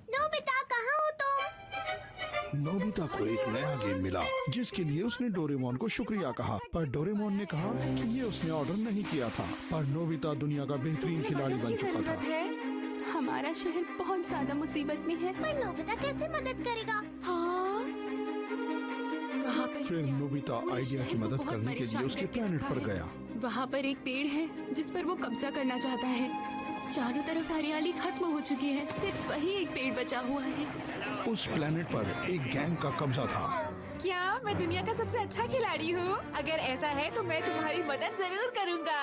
Nobita कहाँ हो तुम? नोबिता को एक नया गेम मिला जिसके लिए उसने डोरेमोन को शुक्रिया कहा, पर डोरेमोन ने कहा कि ये उसने ऑर्डर नहीं किया था। पर नोबिता दुनिया का बेहतरीन खिलाड़ी बन चुका था। हमारा शहर बहुत ज्यादा मुसीबत में है। पर नोबिता कैसे मदद करेगा? हाँ, वहाँ पर फिर नोबिता आइडिया की मदद करने के लिए उसके प्लेनेट पर गया। वहाँ पर एक पेड़ है जिस पर वो कब्जा करना चाहता है। चारों तरफ हरियाली खत्म हो चुकी है, सिर्फ वही एक पेड़ बचा हुआ है। उस प्लेनेट पर एक गैंग का कब्जा था। क्या मैं दुनिया का सबसे अच्छा खिलाड़ी हूँ? अगर ऐसा है तो मैं तुम्हारी मदद जरूर करूँगा।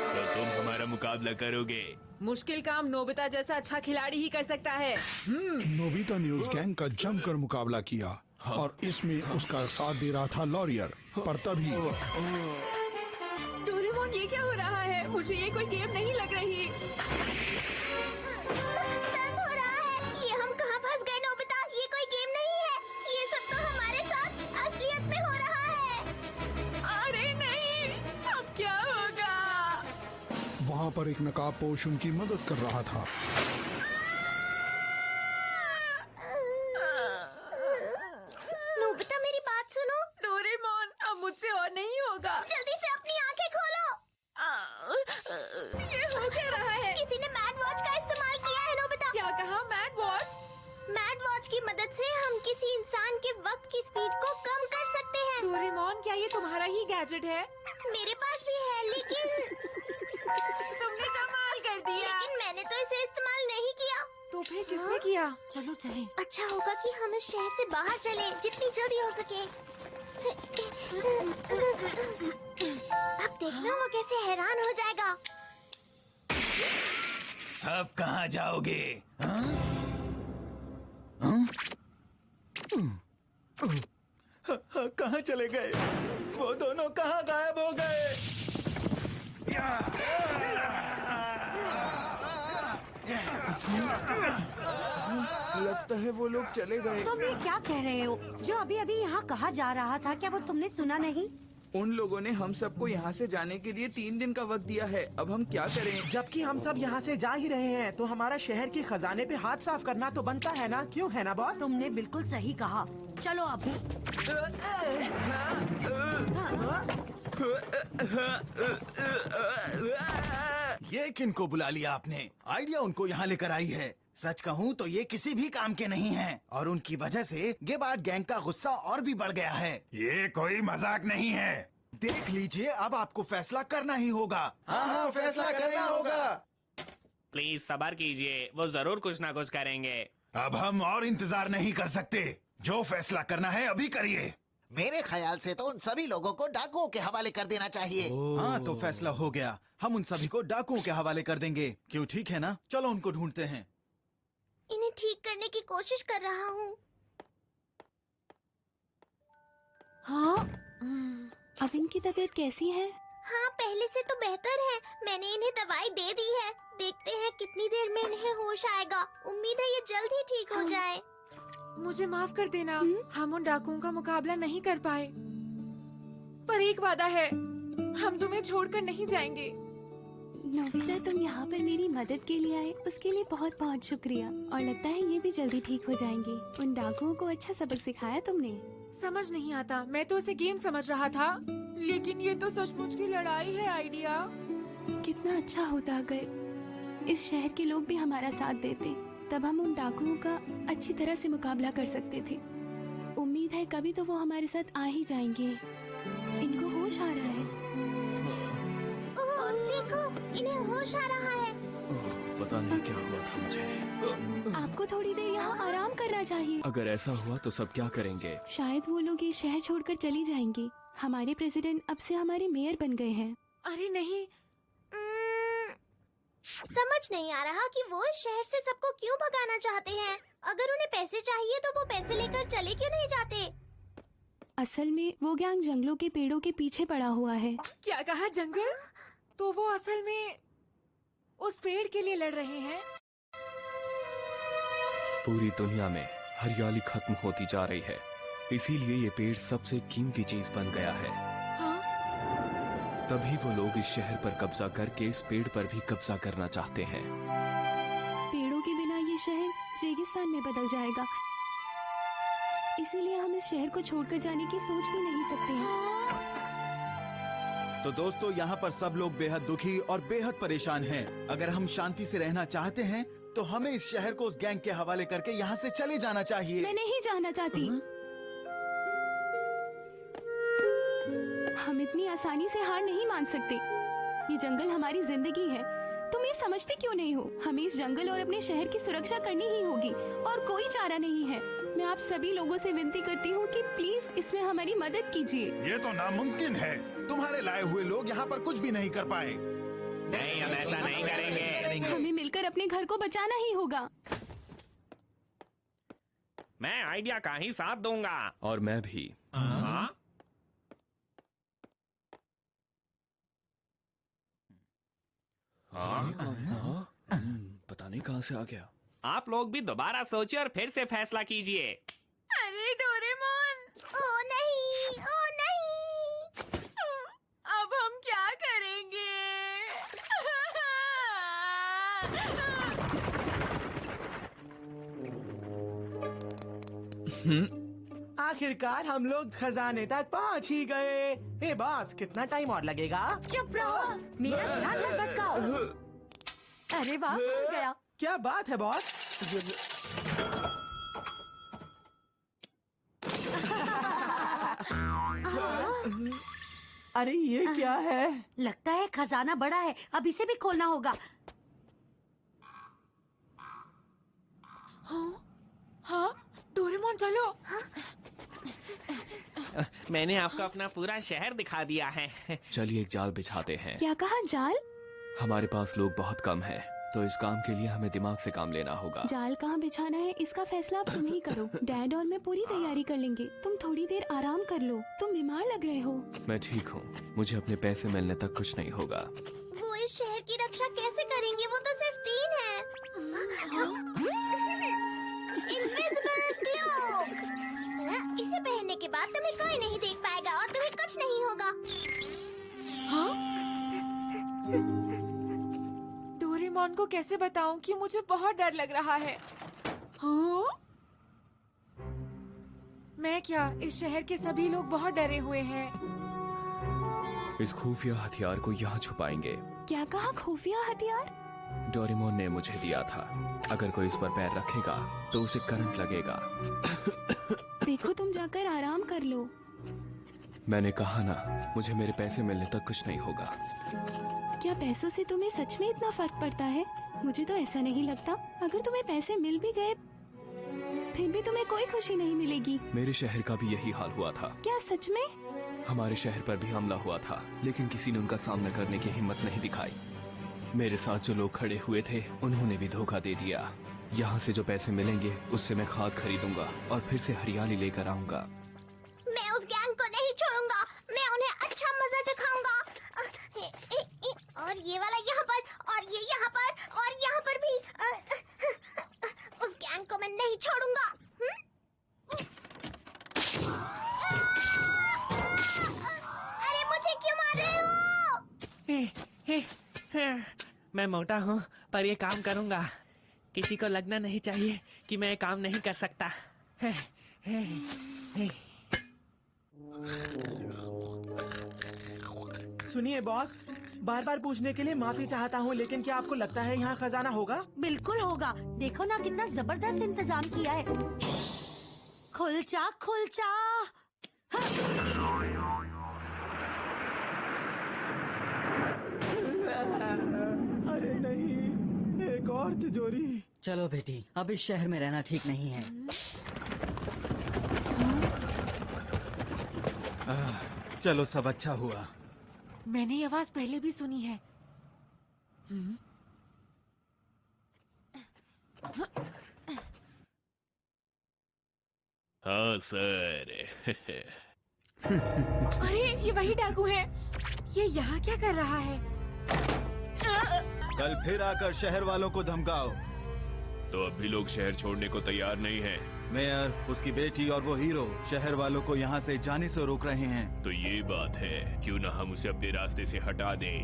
तो तुम हमारा मुकाबला करोगे? मुश्किल काम नोबिता जैसा अच्छा खिलाड़ी ही कर सकता है। नोबिता ने उस गैंग का जमकर मुकाबला किया और इसमें उसका साथ दे रहा था लॉरियर। पर तभी डोरेमोन, ये क्या हो रहा है? मुझे ये कोई गेम नहीं लग रही। दर्द हो रहा है। ये हम कहाँ फंस गए नोबिता? ये कोई गेम नहीं है। ये सब तो हमारे साथ असलियत में हो रहा है। अरे नहीं, अब क्या होगा? वहाँ पर एक नकाबपोश उनकी मदद कर रहा था। नोबिता मेरी बात सुनो। डोरेमोन, अब मुझसे और नहीं होगा। जल्दी से अपनी आंखें खोलो। ये हो क्या रहा है? किसी ने मैड वॉच का इस्तेमाल किया है नोबिता। क्या कहा? Mad watch? मैड वॉच की मदद से हम किसी इंसान के वक्त की स्पीड को कम कर सकते हैं। डोरेमोन, क्या ये तुम्हारा ही गैजेट है? मेरे पास भी है लेकिन तुमने कमाल कर दिया। लेकिन मैंने तो इसे इस्तेमाल नहीं किया। तो फिर किसने किया? चलो चलें। अच्छा होगा कि हम इस शहर से बाहर चलें जितनी जल्दी हो सके। अब देखना वो कैसे हैरान हो जाएगा। अब कहाँ जाओगे? कहाँ चले गए? वो दोनों कहाँ गायब हो गए? लगता है वो लोग चले गए। तुम ये क्या कह रहे हो? जो अभी अभी यहाँ कहा जा रहा था, क्या वो तुमने सुना नहीं? उन लोगों ने हम सबको यहाँ से जाने के लिए 3 दिन का वक्त दिया है। अब हम क्या करें? जबकि हम सब यहाँ से जा ही रहे हैं, तो हमारा शहर के खजाने पे हाथ साफ करना तो बनता है ना? क्यों, है ना बॉस? तुमने बिल्कुल सही कहा। चलो अब। ये किनको बुला लिया आपने? आइडिया उनको यहाँ लेकर आई है। सच कहूँ तो ये किसी भी काम के नहीं हैं और उनकी वजह से गेबार्ड गैंग का गुस्सा और भी बढ़ गया है। ये कोई मजाक नहीं है। देख लीजिए, अब आपको फैसला करना ही होगा। हाँ, फैसला करना होगा। प्लीज सब्र कीजिए, वो जरूर कुछ ना कुछ करेंगे। अब हम और इंतजार नहीं कर सकते। जो फैसला करना है अभी करिए। मेरे ख्याल से तो उन सभी लोगों को डाकुओं के हवाले कर देना चाहिए। हाँ, तो फैसला हो गया। हम उन सभी को डाकुओं के हवाले कर देंगे। क्यों, ठीक है ना? चलो उनको ढूंढते हैं। इन्हें ठीक करने की कोशिश कर रहा हूँ। हाँ, अब इनकी तबीयत कैसी है? हाँ, पहले से तो बेहतर है। मैंने इन्हें दवाई दे दी है। देखते हैं कितनी देर में इन्हें होश आएगा। उम्मीद है ये जल्द ही ठीक हो जाए। मुझे माफ कर देना, हम उन डाकुओं का मुकाबला नहीं कर पाए, पर एक वादा है, हम तुम्हें छोड़कर नहीं जाएंगे। नोबिता, तुम यहाँ पर मेरी मदद के लिए आए, उसके लिए बहुत बहुत शुक्रिया। और लगता है ये भी जल्दी ठीक हो जाएंगे। उन डाकुओं को अच्छा सबक सिखाया तुमने। समझ नहीं आता, मैं तो इसे गेम समझ रहा था, लेकिन ये तो सचमुच की लड़ाई है। आइडिया कितना अच्छा होता अगर इस शहर के लोग भी हमारा साथ देते, तब हम उन डाकुओं का अच्छी तरह से मुकाबला कर सकते थे। उम्मीद है कभी तो वो हमारे साथ आ ही जाएंगे। इनको होश आ रहा है। ओह, देखो, इन्हें होश आ रहा है। पता नहीं क्या हुआ था मुझे। आपको थोड़ी देर यहाँ आराम करना चाहिए। अगर ऐसा हुआ तो सब क्या करेंगे? शायद वो लोग ये शहर छोड़कर चली जाएंगे। हमारे प्रेसिडेंट अब से हमारे मेयर बन गए हैं। अरे नहीं, समझ नहीं आ रहा कि वो इस शहर से सबको क्यों भगाना चाहते हैं। अगर उन्हें पैसे चाहिए तो वो पैसे लेकर चले क्यों नहीं जाते? असल में वो गैंग जंगलों के पेड़ों के पीछे पड़ा हुआ है। क्या कहा? जंगल? तो वो असल में उस पेड़ के लिए लड़ रहे हैं। पूरी दुनिया में हरियाली खत्म होती जा रही है, इसीलिए ये पेड़ सबसे कीमती चीज बन गया है। हाँ? तभी वो लोग इस शहर पर कब्जा करके इस पेड़ पर भी कब्जा करना चाहते हैं। पेड़ों के बिना ये शहर रेगिस्तान में बदल जाएगा, इसीलिए हम इस शहर को छोड़कर जाने की सोच भी नहीं सकते हैं। तो दोस्तों, यहाँ पर सब लोग बेहद दुखी और बेहद परेशान हैं। अगर हम शांति से रहना चाहते हैं तो हमें इस शहर को उस गैंग के हवाले करके यहाँ से चले जाना चाहिए। मैं नहीं जाना चाहती। हम इतनी आसानी से हार नहीं मान सकते। ये जंगल हमारी जिंदगी है। तुम ये समझते क्यों नहीं हो? हमें इस जंगल और अपने शहर की सुरक्षा करनी ही होगी और कोई चारा नहीं है। मैं आप सभी लोगों से विनती करती हूँ कि प्लीज इसमें हमारी मदद कीजिए। ये तो नामुमकिन है। तुम्हारे लाए हुए लोग यहाँ पर कुछ भी नहीं कर पाए। नहीं, हम ऐसा नहीं करेंगे। हमें मिलकर अपने घर को बचाना ही होगा। मैं आइडिया का ही साथ दूंगा। और मैं भी। हाँ? पता नहीं कहाँ से आ गया। आप लोग भी दोबारा सोचिए और फिर से फैसला कीजिए। अरे डोरेमोन, ओ नहीं, ओ नहीं। अब हम क्या करेंगे? आखिरकार हम लोग खजाने तक पहुंच ही गए। हे बॉस, कितना टाइम और लगेगा? चुप रहो, मेरा ध्यान मत भटकाओ। अरे वाह, खुल गया। क्या बात है बॉस? अरे ये क्या है? लगता है खजाना बड़ा है, अब इसे भी खोलना होगा। हाँ, डोरेमोन चलो। मैंने आपको अपना पूरा शहर दिखा दिया है। चलिए एक जाल बिछाते हैं। क्या कहा? जाल? हमारे पास लोग बहुत कम हैं, तो इस काम के लिए हमें दिमाग से काम लेना होगा। जाल कहाँ बिछाना है इसका फैसला अब तुम ही करो। डैड और मैं पूरी तैयारी कर लेंगे। तुम थोड़ी देर आराम कर लो, तुम बीमार लग रहे हो। मैं ठीक हूँ, मुझे अपने पैसे मिलने तक कुछ नहीं होगा। वो इस शहर की रक्षा कैसे करेंगे? वो तो सिर्फ 3 है। Invisible cloak. इसे पहनने के बाद तुम्हें कोई नहीं देख पाएगा और तुम्हें कुछ नहीं होगा। डोरेमोन को कैसे बताऊं कि मुझे बहुत डर लग रहा है? हाँ? मैं क्या, इस शहर के सभी लोग बहुत डरे हुए हैं। इस खुफिया हथियार को यहाँ छुपाएंगे। क्या कहा? खुफिया हथियार? डोरेमोन ने मुझे दिया था। अगर कोई इस पर पैर रखेगा तो उसे करंट लगेगा। देखो, तुम जाकर आराम कर लो। मैंने कहा ना, मुझे मेरे पैसे मिलने तक कुछ नहीं होगा। क्या पैसों से तुम्हें सच में इतना फर्क पड़ता है? मुझे तो ऐसा नहीं लगता। अगर तुम्हें पैसे मिल भी गए फिर भी तुम्हें कोई खुशी नहीं मिलेगी। मेरे शहर का भी यही हाल हुआ था। क्या सच में? हमारे शहर पर भी हमला हुआ था, लेकिन किसी ने उनका सामना करने की हिम्मत नहीं दिखाई। मेरे साथ जो लोग खड़े हुए थे उन्होंने भी धोखा दे दिया। यहाँ से जो पैसे मिलेंगे उससे मैं खाद खरीदूंगा और फिर से हरियाली लेकर आऊंगा। मैं उस गैंग को नहीं छोड़ूंगा। मैं उन्हें अच्छा मजा चखाऊंगा। और ये वाला यहाँ पर और ये यहाँ पर और यहाँ पर भी। उस गैंग को मैं नहीं छोड़ूंगा। अरे मुझे क्यों मार रहे हो? मैं मोटा हूँ पर ये काम करूँगा। किसी को लगना नहीं चाहिए कि मैं ये काम नहीं कर सकता। सुनिए बॉस, बार बार पूछने के लिए माफी चाहता हूँ, लेकिन क्या आपको लगता है यहाँ खजाना होगा? बिल्कुल होगा। देखो ना कितना जबरदस्त इंतजाम किया है। खुलचा खुलचा। अरे नहीं, एक और तिजोरी। चलो बेटी, अब इस शहर में रहना ठीक नहीं है। चलो, सब अच्छा हुआ। मैंने ये आवाज पहले भी सुनी है। हाँ सर। अरे ये वही डाकू है। ये यहाँ क्या कर रहा है? कल फिर आकर शहर वालों को धमकाओ। तो अब भी लोग शहर छोड़ने को तैयार नहीं हैं। मेयर, उसकी बेटी और वो हीरो शहर वालों को यहाँ से जाने से रोक रहे हैं। तो ये बात है, क्यों ना हम उसे अपने रास्ते से हटा दें।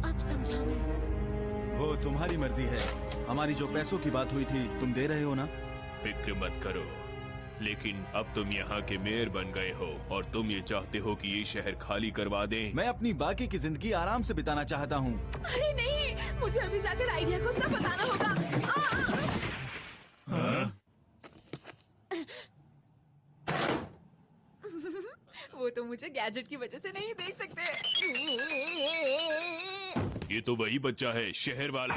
अब समझा मैं। वो तुम्हारी मर्जी है। हमारी जो पैसों की बात हुई थी, तुम दे रहे हो ना? फिक्र मत करो, लेकिन अब तुम यहाँ के मेयर बन गए हो और तुम ये चाहते हो कि ये शहर खाली करवा दें। मैं अपनी बाकी की जिंदगी आराम से बिताना चाहता हूँ। अरे नहीं, मुझे अभी जाकर आइडिया को सब बताना होगा। वो तो मुझे गैजेट की वजह से नहीं देख सकते। ये तो वही बच्चा है, शहर वाला।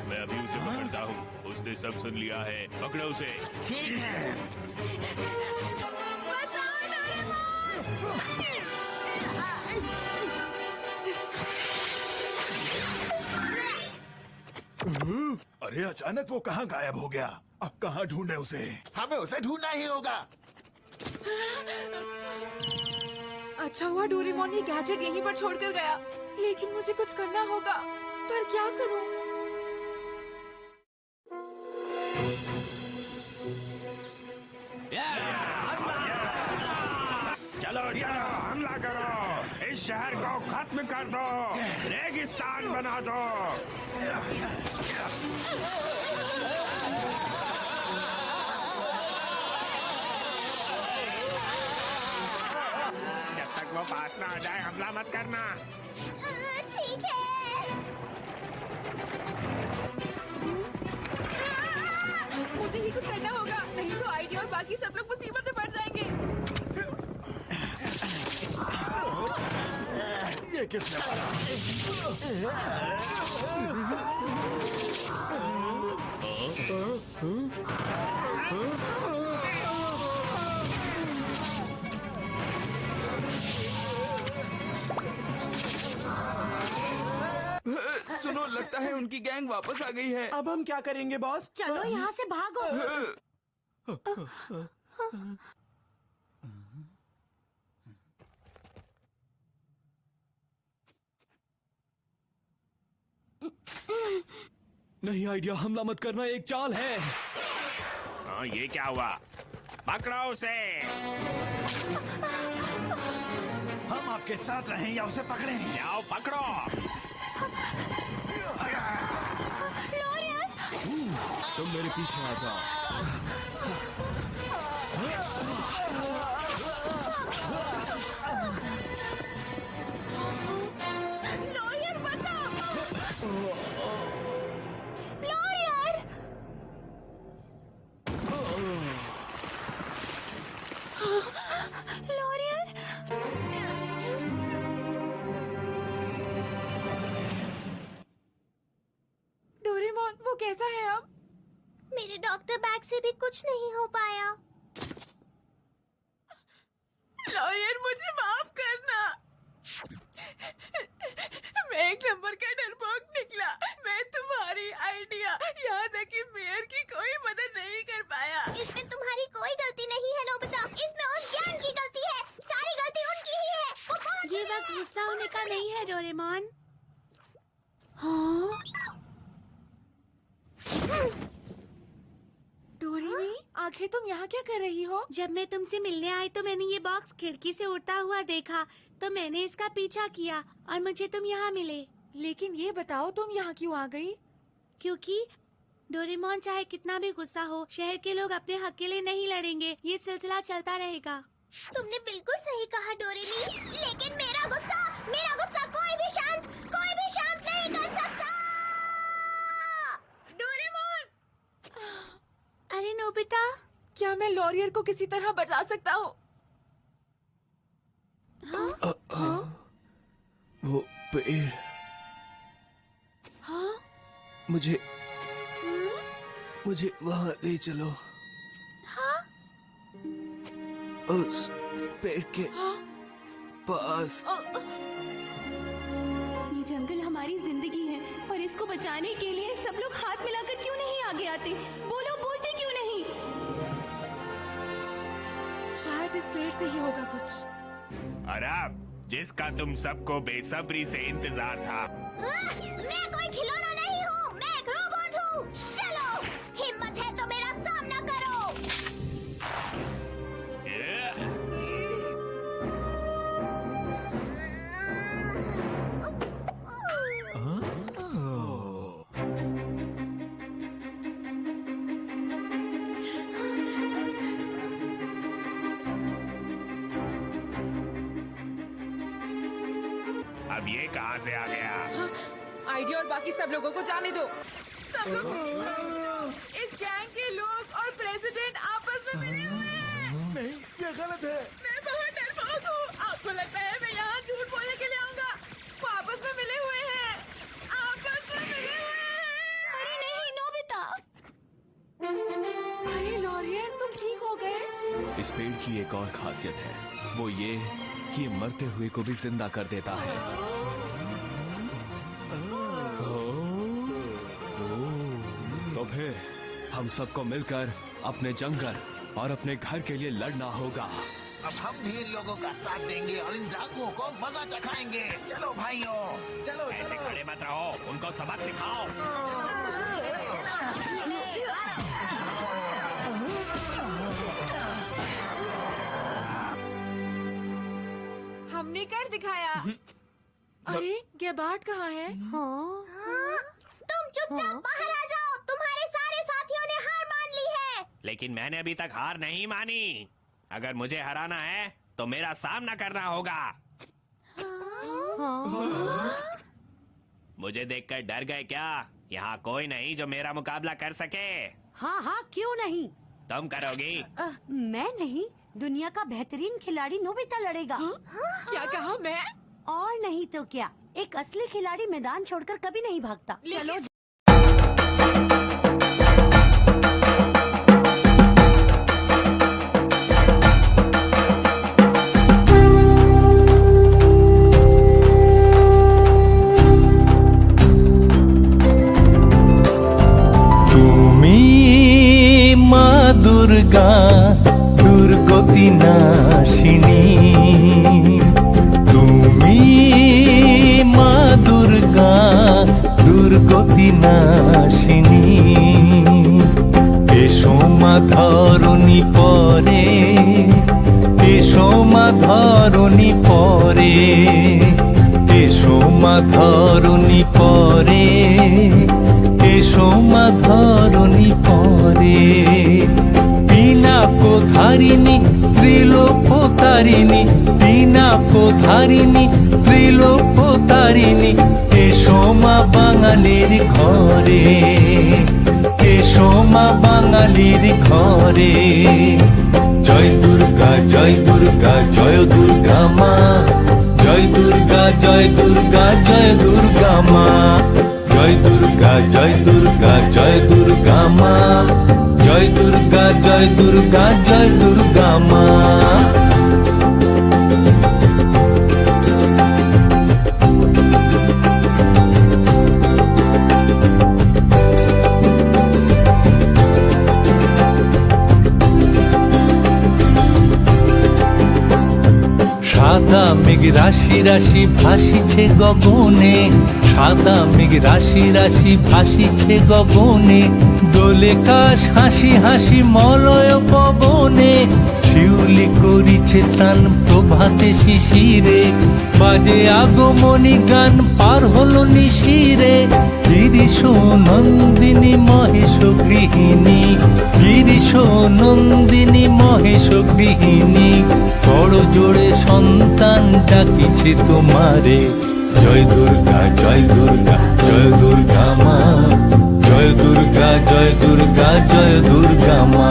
मैं अभी उसे पकड़ता हूँ, उसने सब सुन लिया है। पकड़ो उसे। ठीक है। अरे अचानक वो कहाँ गायब हो गया? अब कहाँ ढूंढे उसे? हमें उसे ढूंढना ही होगा। अच्छा हुआ डोरेमोन ये गैजेट यहीं पर छोड़कर गया, लेकिन मुझे कुछ करना होगा। पर क्या करूं? चलो चलो, हमला करो, इस शहर को खत्म कर दो, रेगिस्तान बना दो। जब तक वो पास ना आ जाए हमला मत करना। ठीक है। मुझे ही कुछ करना होगा, नहीं तो आइडिया और बाकी सब लोग मुसीबत में पड़ जाएंगे। ये किसने सुनो, लगता है उनकी गैंग वापस आ गई है। अब हम क्या करेंगे बॉस? चलो यहाँ से भागो। नहीं आइडिया, हमला मत करना, एक चाल है। हाँ, ये क्या हुआ? पकड़ो उसे। हम आपके साथ रहें या उसे पकड़ें? जाओ पकड़ो। तुम मेरे पीछे आ जाओ। लॉरियर बचाओ। लॉरियर! लॉरियर! डोरेमोन, वो कैसा है अब? मेरे डॉक्टर बैग से भी कुछ नहीं हो पाया। लॉरियर, मुझे माफ करना। मैं एक नंबर का डरपोक निकला। मैं तुम्हारी आइडिया, यहाँ तक कि मेयर की कोई मदद नहीं कर पाया। इसमें तुम्हारी कोई गलती नहीं है नोबिता, इसमें उस ज्ञान की गलती है। सारी गलती उनकी ही है। वो बहुत ये वक्त गुस्सा होने का नहीं है डोरेमोन। हाँ? डोरेमी, आखिर तुम यहाँ क्या कर रही हो? जब मैं तुमसे मिलने आई तो मैंने ये बॉक्स खिड़की से उड़ता हुआ देखा, तो मैंने इसका पीछा किया और मुझे तुम यहाँ मिले। लेकिन ये बताओ, तुम यहाँ क्यों आ गई? क्योंकि डोरेमोन चाहे कितना भी गुस्सा हो, शहर के लोग अपने हक के लिए नहीं लड़ेंगे। ये सिलसिला चलता रहेगा। तुमने बिल्कुल सही कहा डोरेमी, लेकिन मेरा गुस्सा कोई भी शांत नहीं कर सकता। डोरेमोन! अरे नोबिता, क्या मैं लॉरियर को किसी तरह बचा सकता हूँ? वो पेड़। हाँ? मुझे वहाँ ले चलो। हाँ? उस पेड़ के पास। ये जंगल हमारी जिंदगी है और इसको बचाने के लिए सब लोग हाथ मिलाकर क्यों नहीं आगे आते? बोलते क्यों नहीं? शायद इस पेड़ से ही होगा कुछ। अरब, जिसका तुम सबको बेसब्री से इंतजार था। मैं कोई खिलौना नहीं हूँ, मैं एक रोबोट हूँ। चलो, हिम्मत है तो मेरा अब ये कहाँ से आ गया? आइडिया और बाकी सब लोगों को जाने दो। सब लोग, इस गैंग के लोग और प्रेसिडेंट आपस में मिले हुए हैं। नहीं, ये गलत है। मैं बहुत डरपोक हूँ। आपको लगता है मैं यहाँ झूठ बोलने के लिए आऊँगा? वो आपस में मिले हुए हैं, आपस में मिले हुए हैं। अरे नहीं नोबिता। अरे लॉरियन, तुम ठीक हो गए? इस पेड़ की एक और खासियत है, वो ये कि ये मरते हुए को भी जिंदा कर देता है। तो फिर हम सबको मिलकर अपने जंगल और अपने घर के लिए लड़ना होगा। अब हम भी इन लोगों का साथ देंगे और इन डाकुओं को मजा चखाएंगे। चलो भाइयों, चलो ऐसे चलो। खड़े मत रहो, उनको सबक सिखाओ। हमने कर दिखाया। अरे गेबार्ड कहाँ है? हाँ? तुम चुपचाप बाहर आ जाओ। तुम्हारे सारे साथियों ने हार मान ली है। लेकिन मैंने अभी तक हार नहीं मानी। अगर मुझे हराना है तो मेरा सामना करना होगा। मुझे देखकर डर गए क्या? यहाँ कोई नहीं जो मेरा मुकाबला कर सके। हाँ हाँ, क्यों नहीं? तुम करोगी? मैं नहीं, दुनिया का बेहतरीन खिलाड़ी नोबिता लड़ेगा। क्या कहा? मैं? और नहीं तो क्या, एक असली खिलाड़ी मैदान छोड़कर कभी नहीं भागता। चलो। दुर्गा दुर्गति नाशिनी, তুমি মা দুর্গা দুর্গতি নাশিনী। এসো মা ধরণী পরে, এসো মা ধরণী পরে, এসো মা ধরণী পরে, এসো মা ধরণী পরে। পিনাকোধারিণী ত্রিলোকতারিণী, পিনাকোধারিণী ত্রিলোকতারিণী, এসো মা বাঙালির ঘরে, এসো মা বাঙালির ঘরে। জয় দুর্গা জয় দুর্গা জয় দুর্গা মা, জয় দুর্গা জয় দুর্গা জয় দুর্গা মা, জয় দুর্গা জয় দুর্গা জয় দুর্গা মা, জয় দুর্গা জয় দুর্গা জয় দুর্গা মা। সাদা মেঘ রাশি রাশি ভাসিছে গগনে, সাদা মেঘ রাশি রাশি ভাসিছে গগনে। দোলে কাশ হাসি হাসি মলয় পবনে, শিউলি করিছে স্নান প্রভাতে শিশিরে। বাজে আগমনী গান পার হলো নিশিরে। গিরিশ নন্দিনী মহেশ গৃহিণী, গিরিশ নন্দিনী মহেশ গৃহিণী। বড় জোড়ে সন্তান ডাকিছে তোমারে। জয় দুর্গা জয় দুর্গা জয় দুর্গা মা, জয় দুর্গা জয় দুর্গা জয় দুর্গা মা,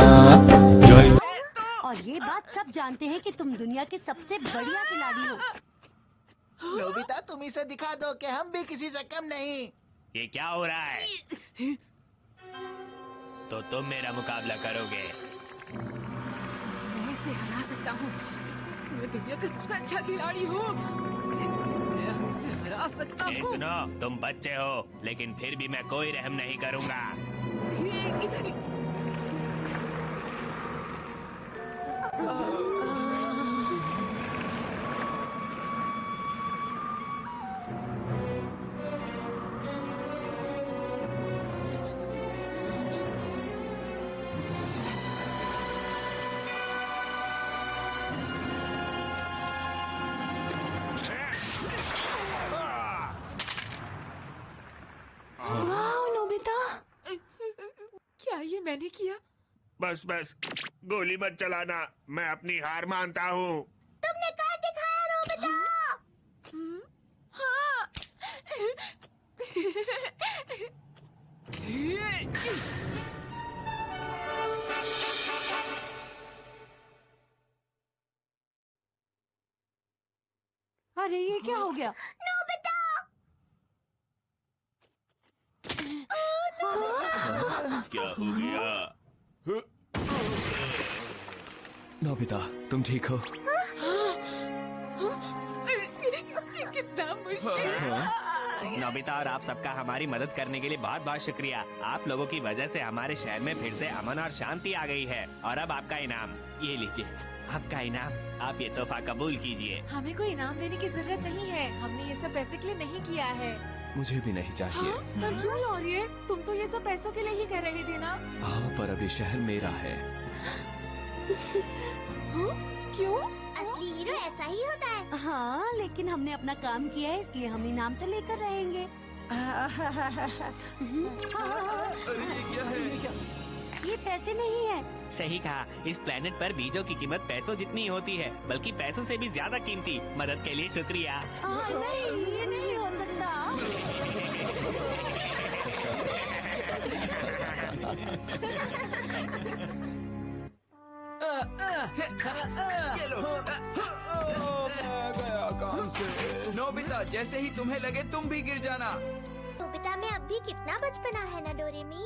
জয়। और ये बात सब जानते हैं कि तुम दुनिया के सबसे बढ़िया खिलाड़ी हो। नोबिता, तुम इसे दिखा दो कि हम भी किसी से कम नहीं। ये क्या हो रहा है? तो तुम मेरा मुकाबला करोगे? मैं इसे हरा सकता हूँ। मैं दुनिया का सबसे अच्छा खिलाड़ी हूँ। मैं इसे हरा सकता ए हूँ। सुनो, तुम बच्चे हो, लेकिन फिर भी मैं कोई रहम नहीं करूँगा। वाह नोबिता, क्या ये मैंने किया? बस बस, गोली मत चलाना, मैं अपनी हार मानता हूँ। तुमने कर दिखाया नोबिता। हाँ, अरे ये क्या हो गया? नोबिता! क्या हो गया? नोबिता, तुम ठीक हो? कितना मुश्किल। नोबिता और आप सबका हमारी मदद करने के लिए बहुत बहुत शुक्रिया। आप लोगों की वजह से हमारे शहर में फिर से अमन और शांति आ गई है। और अब आपका इनाम, ये लीजिए आपका इनाम। आप ये तोहफा कबूल कीजिए। हमें कोई इनाम देने की जरूरत नहीं है। हमने ये सब पैसे के लिए नहीं किया है। मुझे भी नहीं चाहिए। पर क्यों लॉरिए? तुम तो ये सब पैसों के लिए ही कर रहे थे ना? हाँ, पर अब ये शहर मेरा है। क्यों? असली हीरो ऐसा ही होता है। हाँ, लेकिन हमने अपना काम किया है, इसलिए हम इनाम तो लेकर रहेंगे। अरे ये क्या है? ये पैसे नहीं है। सही कहा। इस प्लेनेट पर बीजों की कीमत पैसों जितनी होती है, बल्कि पैसों से भी ज्यादा कीमती। मदद के लिए शुक्रिया। नहीं, ये नहीं हो सकता। ये लो। गया काम से। नोबिता, जैसे ही तुम्हें लगे तुम भी गिर जाना। नोबिता में अब भी कितना बचपना है ना डोरेमी।